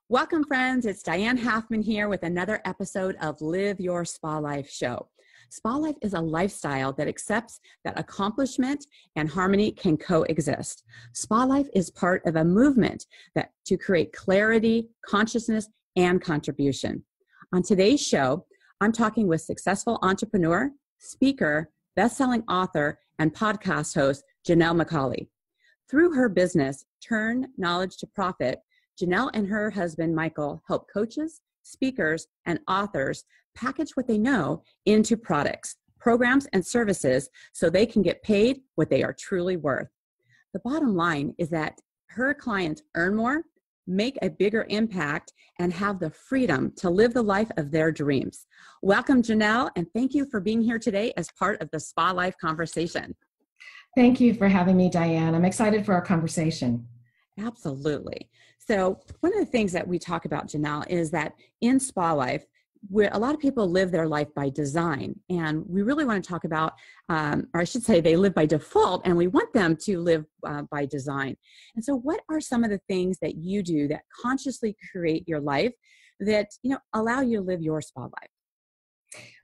Welcome, friends. It's Diane Halfman here with another episode of Live Your SpaLife Show. SpaLife is a lifestyle that accepts that accomplishment and harmony can coexist. SpaLife is part of a movement to create clarity, consciousness, and contribution. On today's show, I'm talking with successful entrepreneur, speaker, best-selling author, and podcast host, Johnell McCauley. Through her business, Turn Knowledge to Profit, Johnell and her husband, Michael, help coaches, speakers, and authors package what they know into products, programs, and services so they can get paid what they are truly worth. The bottom line is that her clients earn more, make a bigger impact, and have the freedom to live the life of their dreams. Welcome, Johnell, and thank you for being here today as part of the SpaLife conversation. Thank you for having me, Diane. I'm excited for our conversation. Absolutely. So one of the things that we talk about, Johnell, is that in SpaLife, where a lot of people live their life by design, and we really want to talk about, or I should say they live by default, and we want them to live by design. And so what are some of the things that you do that consciously create your life that, allow you to live your SpaLife?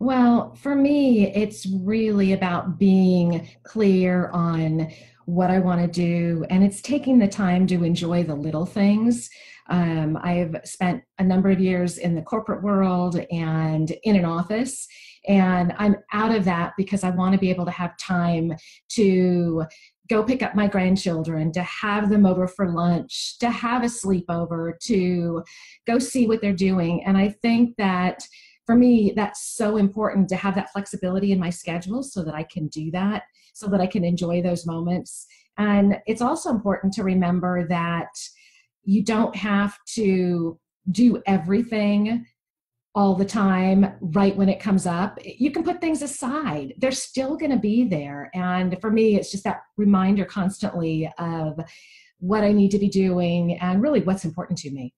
Well, for me, it's really about being clear on what I want to do, and it's taking the time to enjoy the little things. I've spent a number of years in the corporate world and in an office, and I'm out of that because I want to be able to have time to go pick up my grandchildren, to have them over for lunch, to have a sleepover, to go see what they're doing. And I think that for me, that's so important to have that flexibility in my schedule so that I can do that, so that I can enjoy those moments. And it's also important to remember that you don't have to do everything all the time right when it comes up. You can put things aside. They're still going to be there. And for me, it's just that reminder constantly of what I need to be doing and really what's important to me.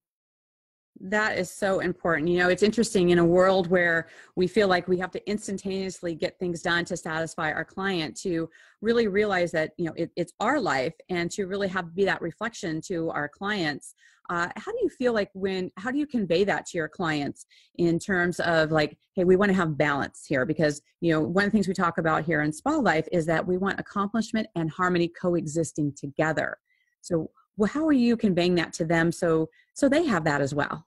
That is so important. It's interesting in a world where we feel like we have to instantaneously get things done to satisfy our client, to really realize that, it's our life, and to really be that reflection to our clients. How do you feel like how do you convey that to your clients in terms of like, hey, we want to have balance here? Because, one of the things we talk about here in SpaLife is that we want accomplishment and harmony coexisting together. So how are you conveying that to them so they have that as well?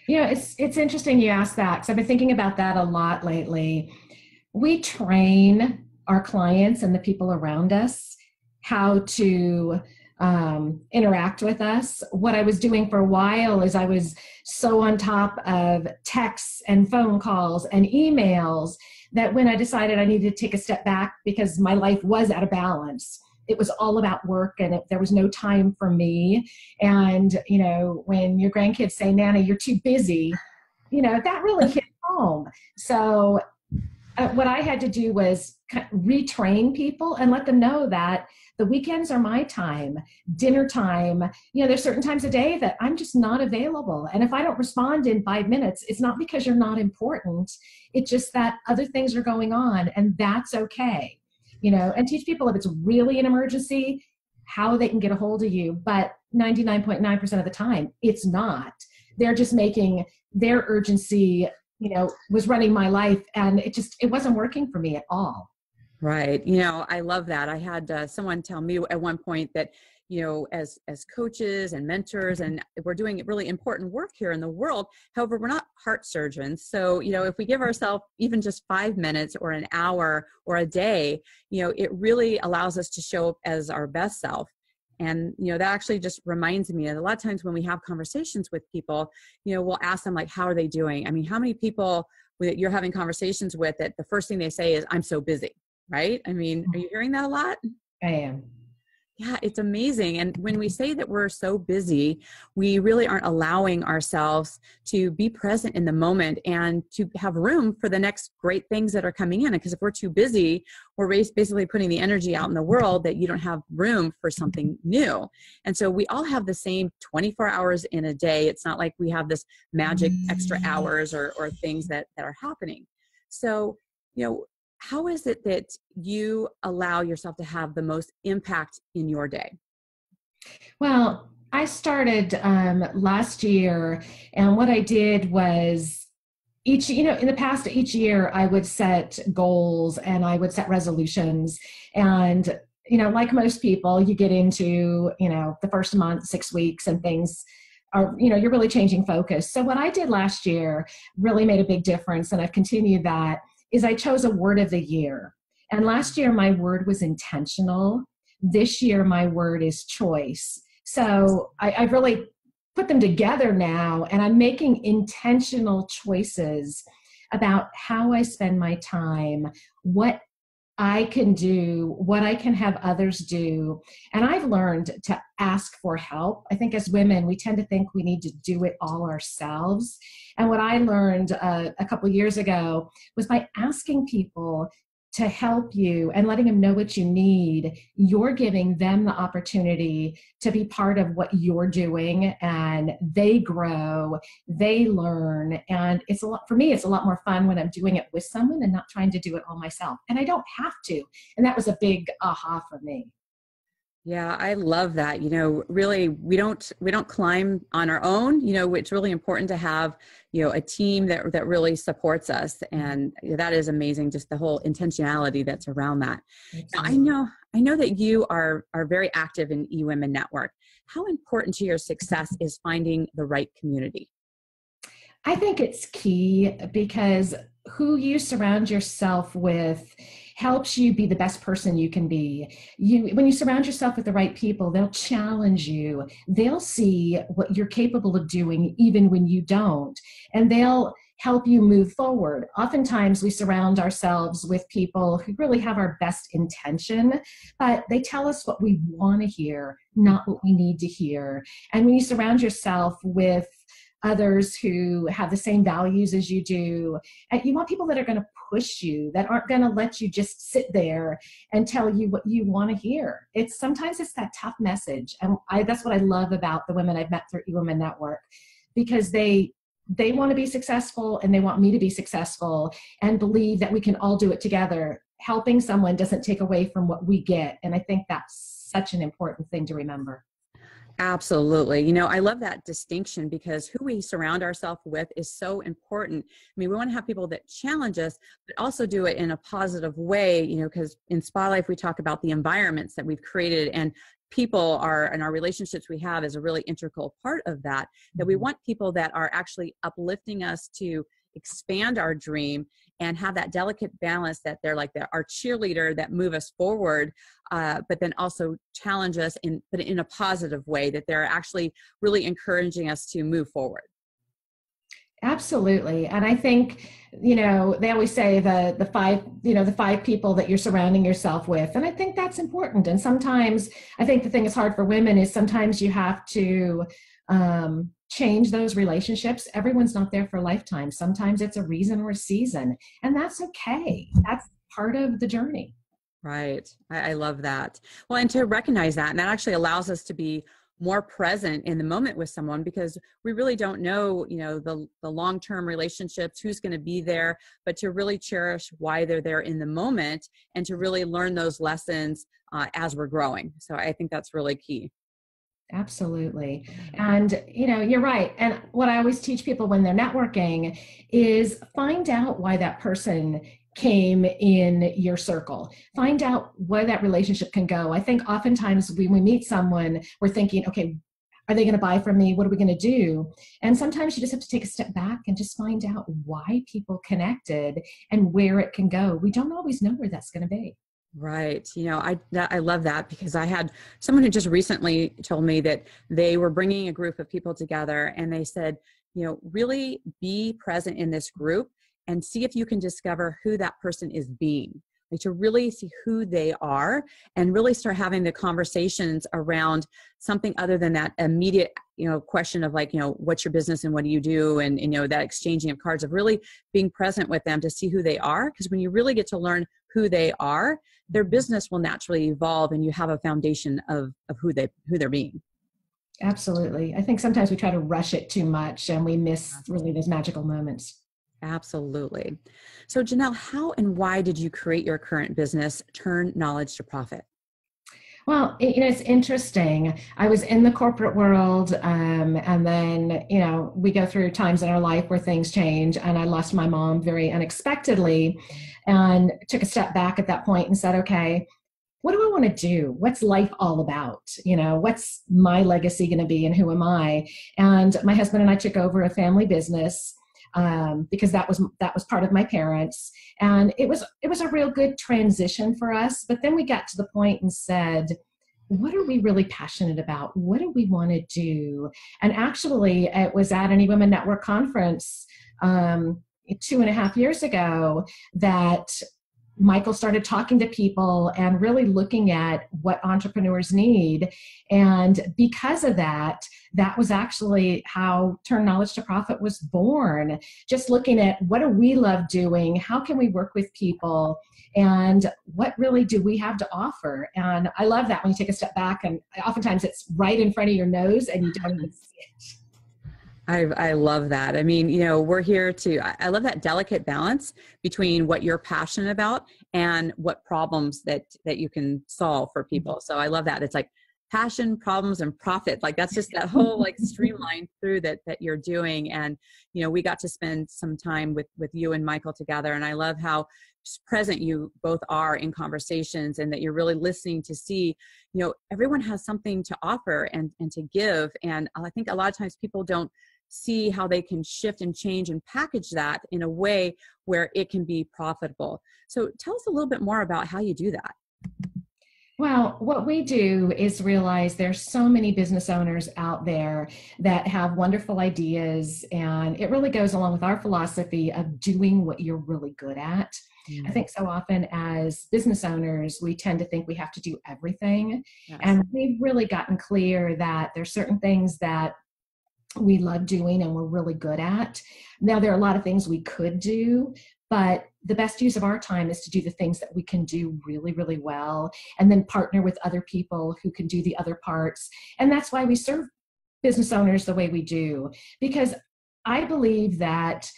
It's interesting you ask that, because I've been thinking about that a lot lately. We train our clients and the people around us how to interact with us. What I was doing for a while is I was so on top of texts and phone calls and emails that when I decided I needed to take a step back because my life was out of balance, it was all about work, and there was no time for me. And, when your grandkids say, Nana, you're too busy, that really hit home. So what I had to do was retrain people and let them know that the weekends are my time, dinner time. There's certain times a day that I'm just not available. And if I don't respond in 5 minutes, it's not because you're not important. It's just that other things are going on, and that's okay. And teach people if it's really an emergency, how they can get a hold of you. But 99.9% of the time, it's not. They're just making their urgency, was running my life, and it wasn't working for me at all. Right. I love that. I had someone tell me at one point that, as coaches and mentors, and we're doing really important work here in the world. However, we're not heart surgeons. So, if we give ourselves even just 5 minutes or an hour or a day, it really allows us to show up as our best self. And, that actually just reminds me that a lot of times when we have conversations with people, we'll ask them like, how are they doing? I mean, how many people that you're having conversations with that the first thing they say is, I'm so busy, right? I mean, are you hearing that a lot? I am. Yeah, it's amazing. And when we say that we're so busy, we really aren't allowing ourselves to be present in the moment and to have room for the next great things that are coming in. Because if we're too busy, we're basically putting the energy out in the world that you don't have room for something new. And so we all have the same 24 hours in a day. It's not like we have this magic extra hours or things that are happening. So, how is it that you allow yourself to have the most impact in your day? Well, I started last year, and what I did was in the past, each year I would set goals and I would set resolutions. And, like most people, you get into, the first month, 6 weeks, and things are, you're really changing focus. So what I did last year really made a big difference, and I've continued that, is I chose a word of the year. And last year my word was intentional. This year my word is choice. So I've really put them together now, and I'm making intentional choices about how I spend my time, what I can do, what I can have others do. And I've learned to ask for help. I think as women, we tend to think we need to do it all ourselves. And what I learned a couple years ago was by asking people to help you and letting them know what you need, you're giving them the opportunity to be part of what you're doing, and they grow, they learn. And for me, it's a lot more fun when I'm doing it with someone and not trying to do it all myself. And I don't have to. And that was a big aha for me. Yeah, I love that. Really, we don't climb on our own. It's really important to have, a team that really supports us. And that is amazing. Just the whole intentionality that's around that. Now, I know that you are very active in eWomen Network. How important to your success is finding the right community? I think it's key, because who you surround yourself with helps you be the best person you can be. When you surround yourself with the right people, they'll challenge you. They'll see what you're capable of doing even when you don't, and they'll help you move forward. Oftentimes we surround ourselves with people who really have our best intention, but they tell us what we want to hear, not what we need to hear. And when you surround yourself with others who have the same values as you do, and you want people that are going to push you, that aren't going to let you just sit there and tell you what you want to hear. Sometimes it's that tough message. And that's what I love about the women I've met through eWomen Network, because they want to be successful, and they want me to be successful, and believe that we can all do it together. Helping someone doesn't take away from what we get. And I think that's such an important thing to remember. Absolutely. I love that distinction, because who we surround ourselves with is so important. We want to have people that challenge us, but also do it in a positive way, because in SpaLife, we talk about the environments that we've created, and people and our relationships we have is a really integral part of that we want people that are actually uplifting us to expand our dream and have that delicate balance, that they're like our cheerleader that move us forward, but then also challenge us but in a positive way, that they're actually really encouraging us to move forward. Absolutely. And I think, they always say the five people that you're surrounding yourself with. And I think that's important. And sometimes I think the thing that's hard for women is sometimes you have to change those relationships. Everyone's not there for a lifetime. Sometimes it's a reason or a season, and that's okay. That's part of the journey. Right. I love that. Well, and to recognize that, and that actually allows us to be more present in the moment with someone, because we really don't know, the long-term relationships, who's going to be there, but to really cherish why they're there in the moment, and to really learn those lessons as we're growing. So I think that's really key. Absolutely. And, you're right. And what I always teach people when they're networking is find out why that person came in your circle. Find out where that relationship can go. I think oftentimes when we meet someone, we're thinking, okay, are they going to buy from me? What are we going to do? And sometimes you just have to take a step back and just find out why people connected and where it can go. We don't always know where that's going to be. Right. I love that, because I had someone who just recently told me that they were bringing a group of people together, and they said, really be present in this group and see if you can discover who that person is being, like to really see who they are, and really start having the conversations around something other than that immediate, question of like, what's your business and what do you do? And, that exchanging of cards, of really being present with them to see who they are. Because when you really get to learn who they are, their business will naturally evolve, and you have a foundation of who they're being. Absolutely. I think sometimes we try to rush it too much, and we miss really those magical moments. Absolutely. So Johnell, how and why did you create your current business, Turn Knowledge to Profit? Well, it's interesting. I was in the corporate world, and then, we go through times in our life where things change, and I lost my mom very unexpectedly and took a step back at that point and said, okay, what do I want to do? What's life all about? What's my legacy going to be and who am I? And my husband and I took over a family business because that was part of my parents. And it was a real good transition for us. But then we got to the point and said, what are we really passionate about? What do we want to do? And actually, it was at an eWomen Network conference 2.5 years ago that Michael started talking to people and really looking at what entrepreneurs need. And because of that, that was actually how Turn Knowledge to Profit was born. Just looking at what do we love doing? How can we work with people? And what really do we have to offer? And I love that when you take a step back, and oftentimes it's right in front of your nose and you don't even see it. I love that. I mean, we're here I love that delicate balance between what you're passionate about and what problems that you can solve for people. So I love that. It's like passion, problems, and profit. Like that's just that whole streamline through that you're doing. And, we got to spend some time with you and Michael together. And I love how present you both are in conversations, and that you're really listening to see, everyone has something to offer and to give. And I think a lot of times people don't see how they can shift and change and package that in a way where it can be profitable. So tell us a little bit more about how you do that. Well, what we do is realize there's so many business owners out there that have wonderful ideas, and it really goes along with our philosophy of doing what you're really good at. I think so often as business owners, we tend to think we have to do everything. Yes. And we've really gotten clear that there's certain things that we love doing and we're really good at. Now, there are a lot of things we could do, but the best use of our time is to do the things that we can do really, really well, and then partner with other people who can do the other parts. And that's why we serve business owners the way we do, because I believe that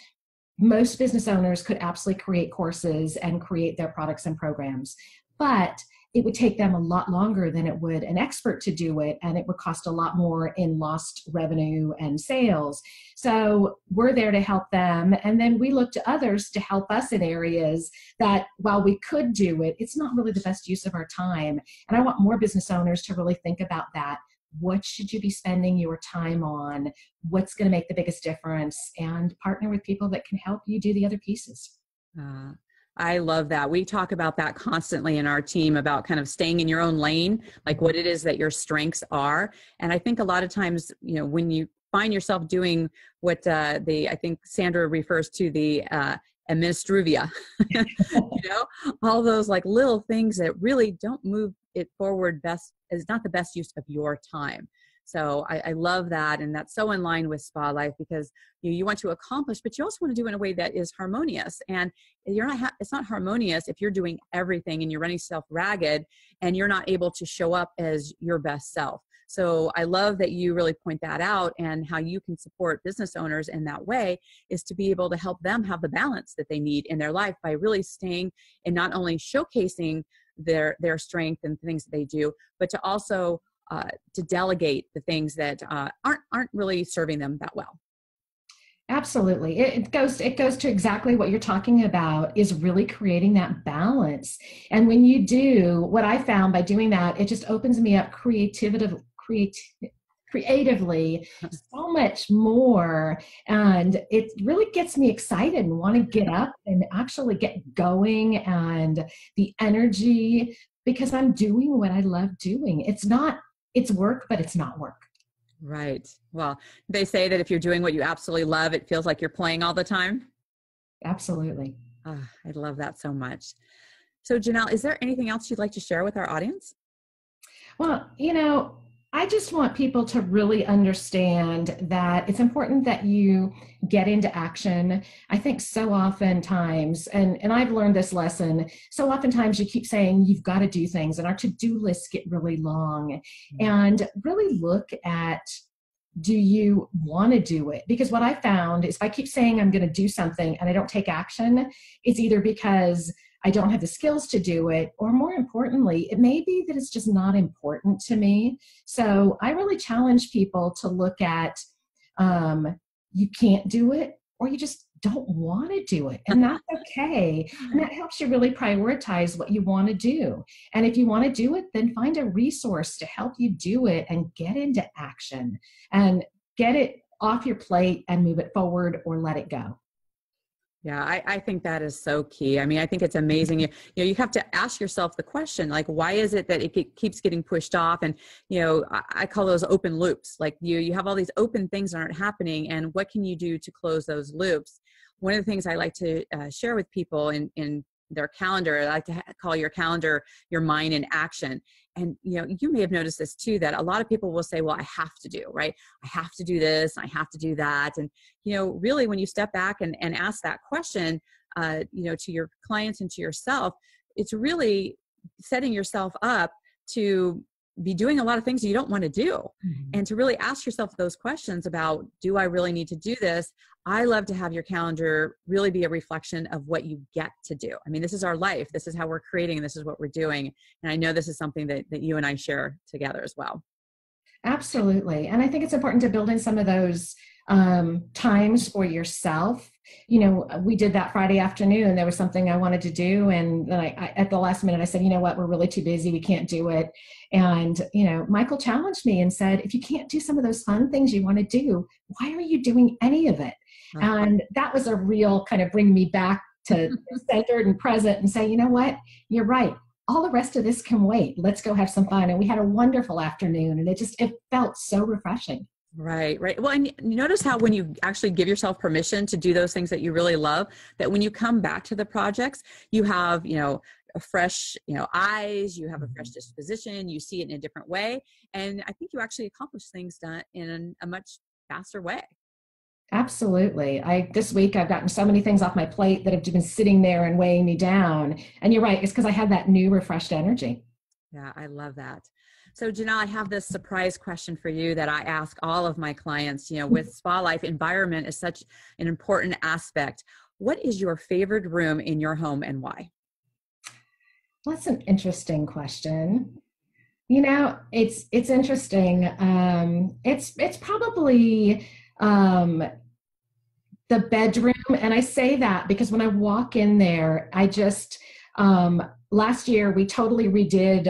most business owners could absolutely create courses and create their products and programs, but it would take them a lot longer than it would an expert to do it, and it would cost a lot more in lost revenue and sales. So we're there to help them, and then we look to others to help us in areas that, while we could do it, it's not really the best use of our time. And I want more business owners to really think about that. What should you be spending your time on? What's going to make the biggest difference? And partner with people that can help you do the other pieces. I love that. We talk about that constantly in our team, about kind of staying in your own lane, like what it is that your strengths are. And I think a lot of times, when you find yourself doing what I think Sandra refers to, the administrivia, all those little things that really don't move it forward best, is not the best use of your time. So I love that. And that's so in line with SpaLife, because you want to accomplish, but you also want to do it in a way that is harmonious. And it's not harmonious if you're doing everything and you're running yourself ragged and you're not able to show up as your best self. So I love that you really point that out, and how you can support business owners in that way is to be able to help them have the balance that they need in their life by really staying and not only showcasing their strength and things that they do, but to also to delegate the things that aren't really serving them that well. Absolutely. It goes to exactly what you're talking about, is really creating that balance. And when you do, what I found by doing that, it just opens me up creatively so much more. And it really gets me excited and want to get up and actually get going, and the energy, because I'm doing what I love doing. It's work, but it's not work. Right. Well, they say that if you're doing what you absolutely love, it feels like you're playing all the time. Absolutely. I love that so much. So Johnell, is there anything else you'd like to share with our audience? Well, I just want people to really understand that it's important that you get into action. I think so oftentimes, and I've learned this lesson, so oftentimes you keep saying you've got to do things, and our to-do lists get really long. And really look at, do you want to do it? Because what I found is, if I keep saying I'm going to do something and I don't take action, it's either because I don't have the skills to do it, or more importantly, it may be that it's just not important to me. So I really challenge people to look at, you can't do it, or you just don't want to do it. And that's okay. And that helps you really prioritize what you want to do. And if you want to do it, then find a resource to help you do it and get into action and get it off your plate and move it forward or let it go. Yeah, I think that is so key. I mean, I think it's amazing. You have to ask yourself the question, like, why is it that it keeps getting pushed off? And, I call those open loops. Like you have all these open things that aren't happening, and what can you do to close those loops? One of the things I like to share with people in their calendar, I like to call your calendar your mind in action. And, you may have noticed this too, that a lot of people will say, well, I have to do, right? I have to do this, I have to do that. And, really when you step back and ask that question, to your clients and to yourself, it's really setting yourself up to be doing a lot of things you don't want to do. Mm-hmm. And to really ask yourself those questions about, do I really need to do this? I love to have your calendar really be a reflection of what you get to do. I mean, this is our life. This is how we're creating. This is what we're doing. And I know this is something that you and I share together as well. Absolutely. And I think it's important to build in some of those times for yourself. We did that Friday afternoon. There was something I wanted to do. And then I at the last minute, I said, you know what, we're really too busy. We can't do it. And, Michael challenged me and said, if you can't do some of those fun things you want to do, why are you doing any of it? Uh-huh. And that was a real kind of bring me back to centered and present and say, you know what, you're right. All the rest of this can wait. Let's go have some fun. And we had a wonderful afternoon, and it felt so refreshing. Right. Well, and you notice how when you actually give yourself permission to do those things that you really love, that when you come back to the projects, you have, a fresh, eyes, you have a fresh disposition, you see it in a different way. And I think you actually accomplish things done in a much faster way. Absolutely. This week I've gotten so many things off my plate that have been sitting there and weighing me down. And you're right. It's because I had that new refreshed energy. Yeah, I love that. So Johnell, I have this surprise question for you that I ask all of my clients. With SpaLife, environment is such an important aspect. What is your favorite room in your home and why? That's an interesting question. It's interesting. It's probably the bedroom. And I say that because when I walk in there, I just, last year we totally redid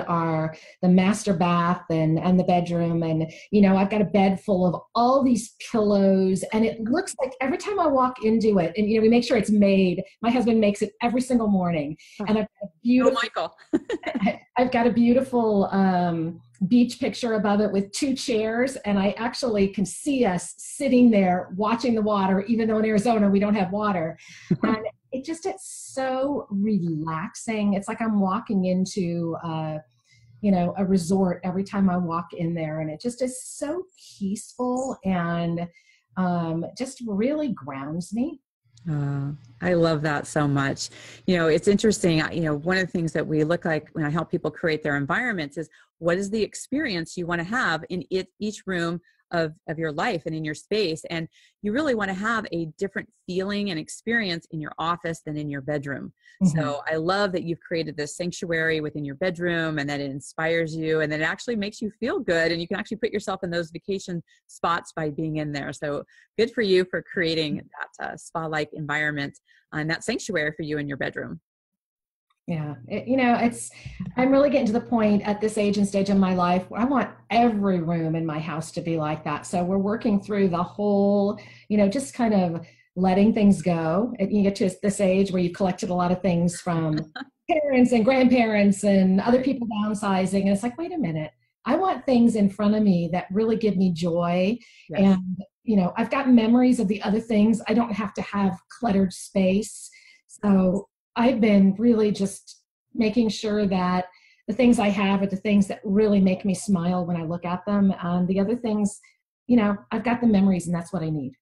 the master bath and the bedroom. And, I've got a bed full of all these pillows, and it looks like every time I walk into it, and, we make sure it's made. My husband makes it every single morning. And I've got a beautiful, Michael. I've got a beautiful, beach picture above it with 2 chairs. And I actually can see us sitting there watching the water, even though in Arizona we don't have water. And it's so relaxing. It's like I'm walking into, a resort every time I walk in there. And it just is so peaceful and just really grounds me. I love that so much. It's interesting. One of the things that we look like when I help people create their environments is, what is the experience you want to have in each room of your life and in your space? And you really want to have a different feeling and experience in your office than in your bedroom. Mm-hmm. So I love that you've created this sanctuary within your bedroom, and that it inspires you, and that it actually makes you feel good, and you can actually put yourself in those vacation spots by being in there. So good for you for creating that spa-like environment and that sanctuary for you in your bedroom. Yeah. I'm really getting to the point at this age and stage in my life where I want every room in my house to be like that. So we're working through the whole, just kind of letting things go. And you get to this age where you've collected a lot of things from parents and grandparents and other people downsizing. And it's like, wait a minute, I want things in front of me that really give me joy. Yes. And, I've got memories of the other things. I don't have to have cluttered space. So I've been really just making sure that the things I have are the things that really make me smile when I look at them. The other things, I've got the memories, and that's what I need.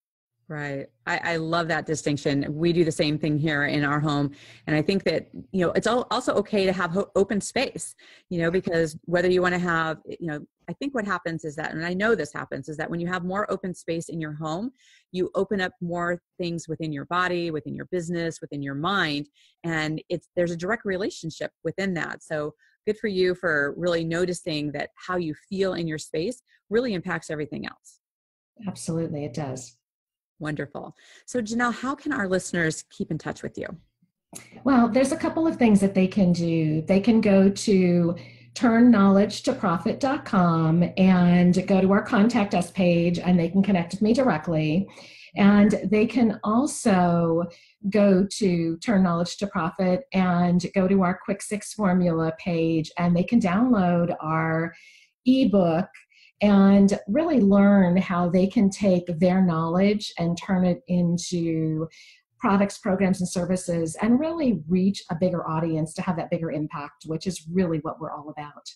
Right. I love that distinction. We do the same thing here in our home. And I think that, it's also okay to have open space, because whether you want to have, I think what happens is that, and I know this happens, is that when you have more open space in your home, you open up more things within your body, within your business, within your mind, and there's a direct relationship within that. So good for you for really noticing that how you feel in your space really impacts everything else. Absolutely, it does. Wonderful. So Johnell, how can our listeners keep in touch with you? Well, there's a couple of things that they can do. They can go to turnknowledgetoprofit.com and go to our contact us page, and they can connect with me directly. And they can also go to Turn Knowledge to Profit and go to our Quick 6 formula page, and they can download our ebook and really learn how they can take their knowledge and turn it into products, programs, and services, and really reach a bigger audience to have that bigger impact, which is really what we're all about.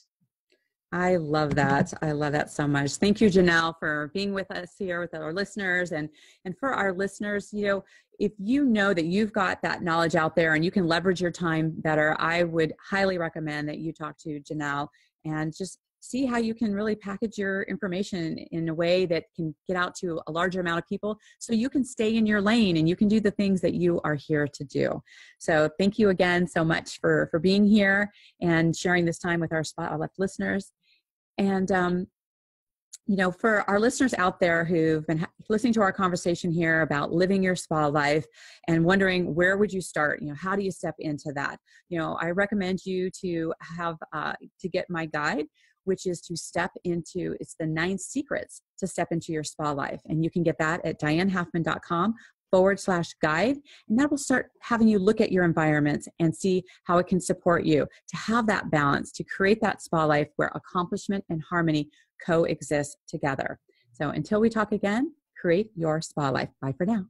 I love that. I love that so much. Thank you, Johnell, for being with us here with our listeners. And for our listeners, if you know that you've got that knowledge out there and you can leverage your time better, I would highly recommend that you talk to Johnell and just see how you can really package your information in a way that can get out to a larger amount of people so you can stay in your lane and you can do the things that you are here to do. So thank you again so much for being here and sharing this time with our SpaLife listeners. And, for our listeners out there who've been listening to our conversation here about living your spa life and wondering where would you start, how do you step into that? I recommend you to have, to get my guide, which is to it's the 9 secrets to step into your spa life. And you can get that at dianehalfman.com/guide. And that will start having you look at your environment and see how it can support you to have that balance, to create that spa life where accomplishment and harmony coexist together. So until we talk again, create your spa life. Bye for now.